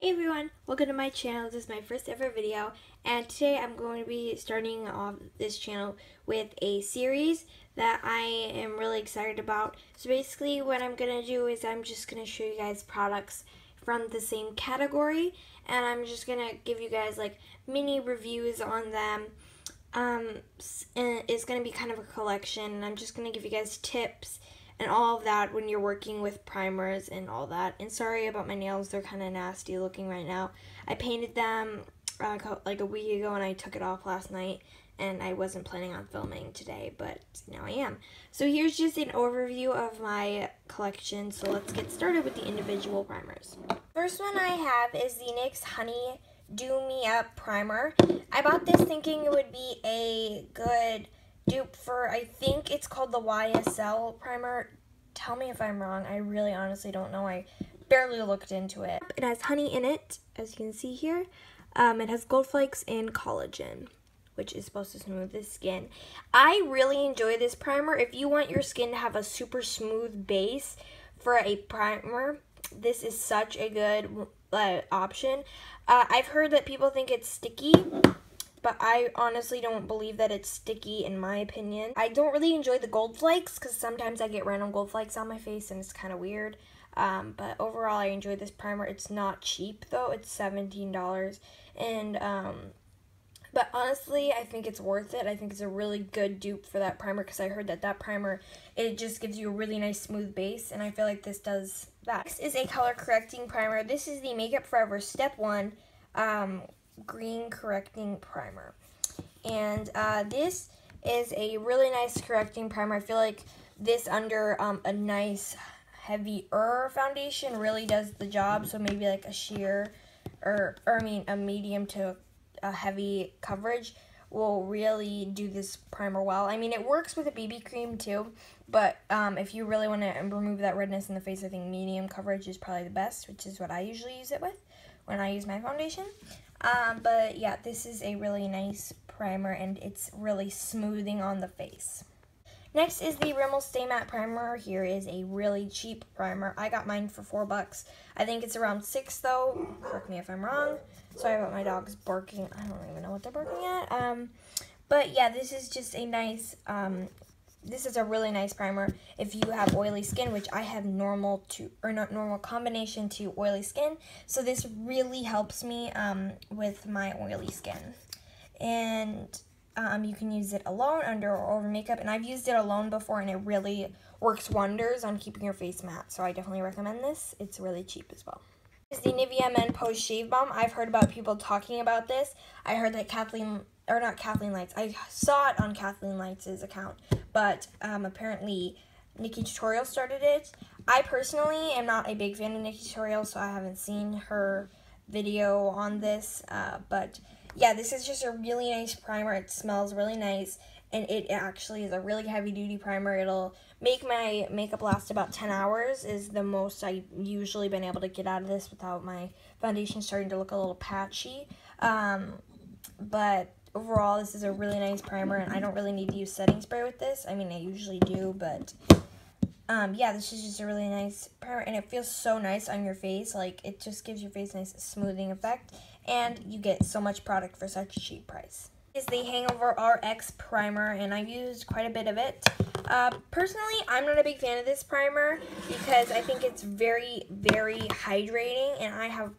Hey everyone, welcome to my channel. This is my first ever video, and today I'm going to be starting off this channel with a series that I am really excited about. So basically what I'm going to do is I'm just going to show you guys products from the same category, and I'm just going to give you guys like mini reviews on them. And it's going to be kind of a collection, and I'm just going to give you guys tips and all of that when you're working with primers and all that. And sorry about my nails, they're kind of nasty looking right now. I painted them like a week ago and I took it off last night, and I wasn't planning on filming today, but now I am. So here's just an overview of my collection, so let's get started with the individual primers. First one I have is the NYX Honey Do Me Up Primer. I bought this thinking it would be a good dupe for, I think it's called the YSL primer. Tell me if I'm wrong. I really honestly don't know. I barely looked into it. It has honey in it, as you can see here. It has gold flakes and collagen, which is supposed to smooth the skin. I really enjoy this primer. If you want your skin to have a super smooth base for a primer, this is such a good option. I've heard that people think it's sticky, but I honestly don't believe that it's sticky in my opinion. I don't really enjoy the gold flakes because sometimes I get random gold flakes on my face and it's kind of weird. But overall I enjoy this primer. It's not cheap though. It's $17. And but honestly I think it's worth it. I think it's a really good dupe for that primer because I heard that that primer, it just gives you a really nice smooth base, and I feel like this does that. This is a color correcting primer. This is the Makeup Forever Step 1 green correcting primer, and this is a really nice correcting primer. I feel like this under a nice heavier foundation really does the job. So maybe like a sheer or I mean a medium to a heavy coverage will really do this primer well. I mean, it works with a BB cream too, but if you really want to remove that redness in the face, I think medium coverage is probably the best, which is what I usually use it with when I use my foundation. But yeah, this is a really nice primer and it's really smoothing on the face. Next is the Rimmel Stay Matte Primer. Here is a really cheap primer. I got mine for $4. I think it's around $6 though. Correct me if I'm wrong. Sorry about my dogs barking. I don't even know what they're barking at. But yeah, this is just a nice, this is a really nice primer if you have oily skin, which I have normal to, or not normal, combination to oily skin. So this really helps me with my oily skin. And you can use it alone, under or over makeup. And I've used it alone before and it really works wonders on keeping your face matte. So I definitely recommend this. It's really cheap as well. This is the Nivea Men Post Shave Balm. I've heard about people talking about this. I heard that not Kathleen Lights. I saw it on Kathleen Lights' account, but apparently Nikki Tutorial started it. I personally am not a big fan of Nikki Tutorial, so I haven't seen her video on this, but yeah, this is just a really nice primer. It smells really nice, and it actually is a really heavy-duty primer. It'll make my makeup last about 10 hours is the most I've usually been able to get out of this without my foundation starting to look a little patchy. But overall, this is a really nice primer, and I don't really need to use setting spray with this. I mean, I usually do, but yeah, this is just a really nice primer, and it feels so nice on your face. Like, it just gives your face a nice smoothing effect, and you get so much product for such a cheap price. This is the Hangover RX primer, and I've used quite a bit of it. Personally, I'm not a big fan of this primer because I think it's very, very hydrating, and I have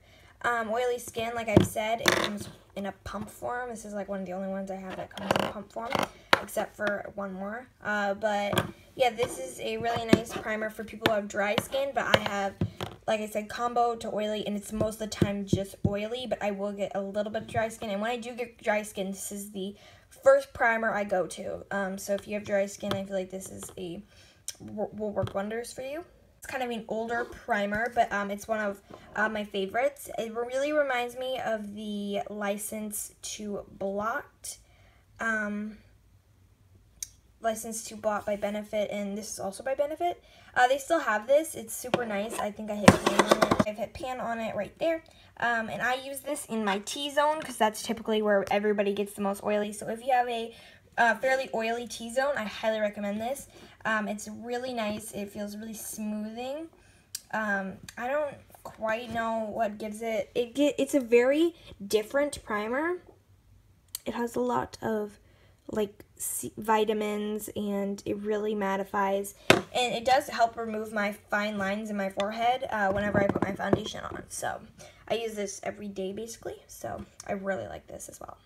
oily skin, like I've said. It comes in a pump form. This is like one of the only ones I have that comes in a pump form, except for one more. But yeah, this is a really nice primer for people who have dry skin, but I have, like I said, combo to oily, and it's most of the time just oily, but I will get a little bit of dry skin, and when I do get dry skin, this is the first primer I go to. So if you have dry skin, I feel like this is will work wonders for you. It's kind of an older primer, but it's one of my favorites. It really reminds me of the License to Blot. License to Blot by Benefit, and this is also by Benefit. They still have this. It's super nice. I think I hit pan on it. I've hit pan on it right there. And I use this in my T-zone because that's typically where everybody gets the most oily. So if you have a fairly oily T-zone, I highly recommend this. It's really nice. It feels really smoothing. I don't quite know what gives it. It's a very different primer. It has a lot of like vitamins, and it really mattifies, and it does help remove my fine lines in my forehead whenever I put my foundation on. So I use this every day basically, so I really like this as well.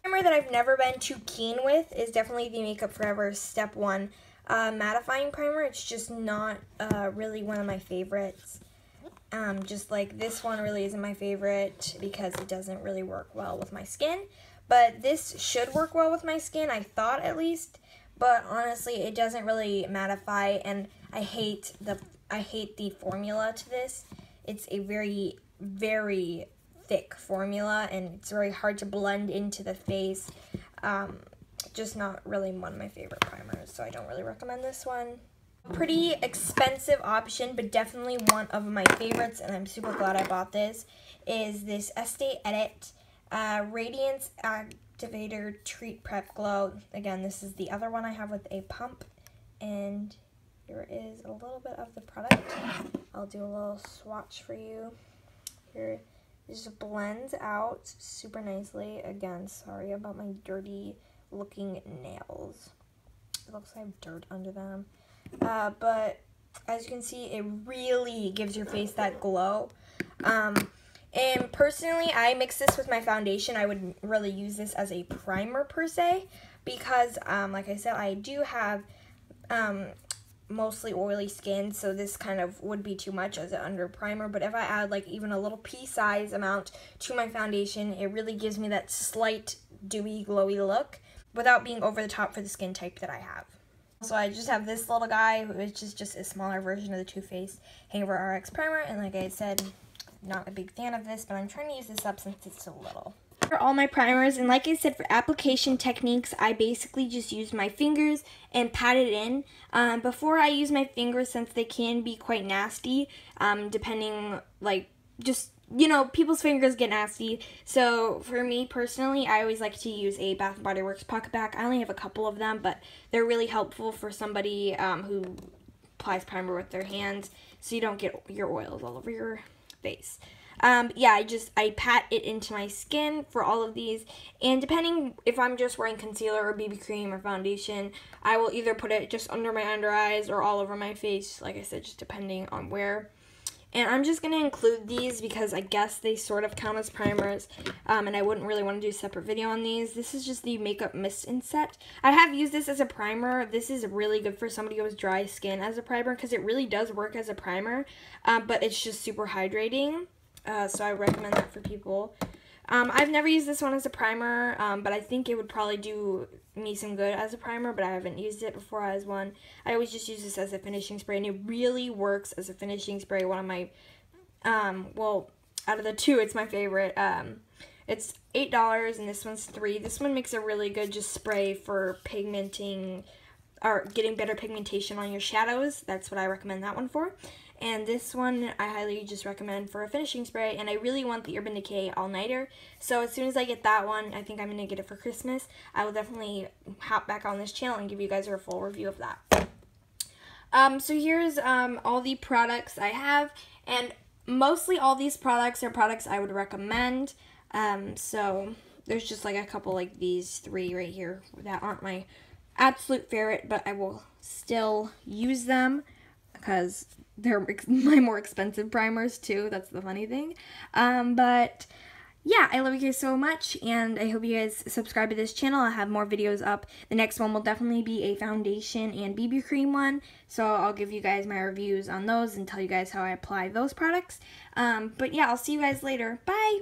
Primer that I've never been too keen with is definitely the Makeup Forever Step 1 mattifying primer. It's just not really one of my favorites. Just like this one really isn't my favorite because it doesn't really work well with my skin. But this should work well with my skin, I thought at least. But honestly, it doesn't really mattify, and I hate the formula to this. It's a very, very thick formula, and it's very hard to blend into the face. Just not really one of my favorite primers, so I don't really recommend this one. Pretty expensive option, but definitely one of my favorites, and I'm super glad I bought this, is this Estee Edit Radiance Activator Treat Prep Glow. Again, this is the other one I have with a pump, and here is a little bit of the product. I'll do a little swatch for you. Here, it just blends out super nicely. Again, sorry about my dirty looking nails. It looks like I have dirt under them. But as you can see, it really gives your face that glow. And personally, I mix this with my foundation. I wouldn't really use this as a primer per se, because like I said, I do have mostly oily skin, so this kind of would be too much as an under primer. But if I add like even a little pea-size amount to my foundation, it really gives me that slight dewy, glowy look without being over the top for the skin type that I have. So I just have this little guy, which is just a smaller version of the Too Faced Hangover RX Primer, and like I said, not a big fan of this, but I'm trying to use this up since it's so little. For all my primers, and like I said, for application techniques, I basically just use my fingers and pat it in. Before I use my fingers, since they can be quite nasty, depending, like, just, you know, people's fingers get nasty. So for me personally, I always like to use a Bath & Body Works PocketBac. I only have a couple of them, but they're really helpful for somebody who applies primer with their hands, so you don't get your oils all over your face. Yeah, I pat it into my skin for all of these, and depending if I'm just wearing concealer or BB cream or foundation, I will either put it just under my under eyes or all over my face, like I said, just depending on where. And I'm just going to include these because I guess they sort of count as primers, and I wouldn't really want to do a separate video on these. This is just the Makeup Mist and Set. I have used this as a primer. This is really good for somebody who has dry skin as a primer because it really does work as a primer, but it's just super hydrating, so I recommend that for people. I've never used this one as a primer, but I think it would probably do me some good as a primer, but I haven't used it before as one. I always just use this as a finishing spray, and it really works as a finishing spray. One of my, well, out of the two, it's my favorite. It's $8, and this one's $3. This one makes a really good just spray for pigmenting, or getting better pigmentation on your shadows. That's what I recommend that one for. And this one I highly just recommend for a finishing spray, and I really want the Urban Decay All Nighter. So as soon as I get that one, I think I'm going to get it for Christmas. I will definitely hop back on this channel and give you guys a full review of that. So here's all the products I have, and mostly all these products are products I would recommend. So there's just like a couple like these 3 right here that aren't my absolute favorite, but I will still use them because they're my more expensive primers too. That's the funny thing. But yeah, I love you guys so much, and I hope you guys subscribe to this channel. I'll have more videos up. The next one will definitely be a foundation and BB cream one, so I'll give you guys my reviews on those and tell you guys how I apply those products. But yeah, I'll see you guys later. Bye!